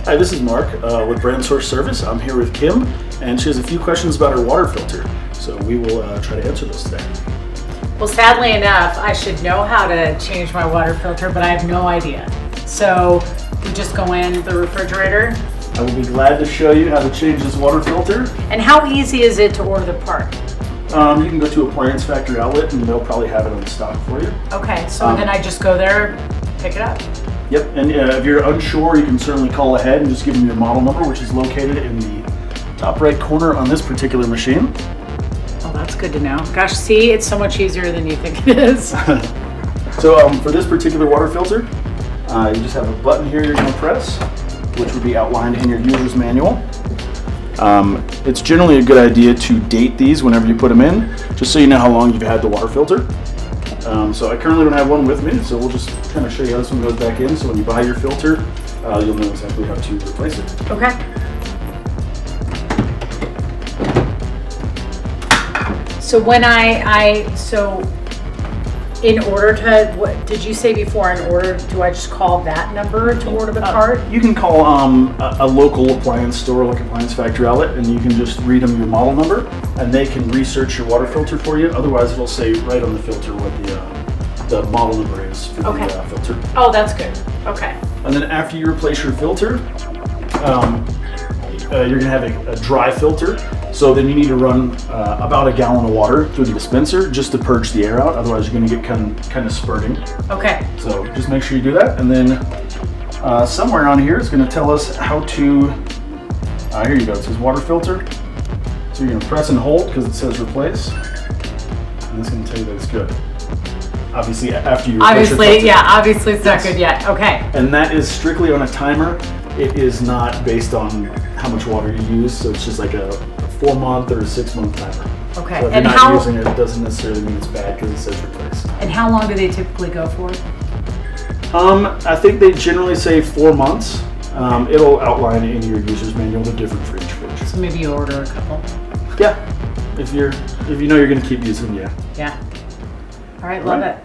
Hi, this is Mark with Brand Source Service. I'm here with Kim, and she has a few questions about her water filter. So we will try to answer those today. Well, sadly enough, I should know how to change my water filter, but I have no idea. So we just go in the refrigerator. I will be glad to show you how to change this water filter. And how easy is it to order the part? You can go to Appliance Factory Outlet and they'll probably have it on stock for you. Okay, so then I just go there, pick it up. Yep, and if you're unsure, you can certainly call ahead and just give them your model number, which is located in the top right corner on this particular machine. Oh, that's good to know. Gosh, see, it's so much easier than you think it is. So for this particular water filter, you just have a button here you're going to press, which would be outlined in your user's manual. It's generally a good idea to date these whenever you put them in, just so you know how long you've had the water filter. So I currently don't have one with me, so we'll just kind of show you how this one goes back in. So when you buy your filter, you'll know exactly how to replace it. Okay. So when so in order to, what did you say before, in order, do I just call that number to order the part? You can call a local appliance store like Appliance Factory Outlet, and you can just read them your model number, and they can research your water filter for you. Otherwise, it'll say right on the filter what the model number is for the filter. Oh, that's good. Okay. And then after you replace your filter, you're going to have a dry filter. So then you need to run about a gallon of water through the dispenser just to purge the air out. Otherwise, you're going to get kind of spurting. Okay. So just make sure you do that. And then somewhere on here, it's going to tell us how to. Here you go. It says water filter. So you're going to press and hold because it says replace, and it's going to tell you that it's good. Obviously, after you replace your filter. Obviously it's not good yet. Okay. And that is strictly on a timer. It is not based on how much water you use. So it's just like a 4-month or a 6-month timer. Okay. So if you're not using it, it doesn't necessarily mean it's bad because it says replace. And how long do they typically go for? I think they generally say 4 months. It'll outline in your user's manual the difference for each fridge. So maybe you order a couple. Yeah. If you know you're going to keep using them, yeah. Yeah. All right, love it.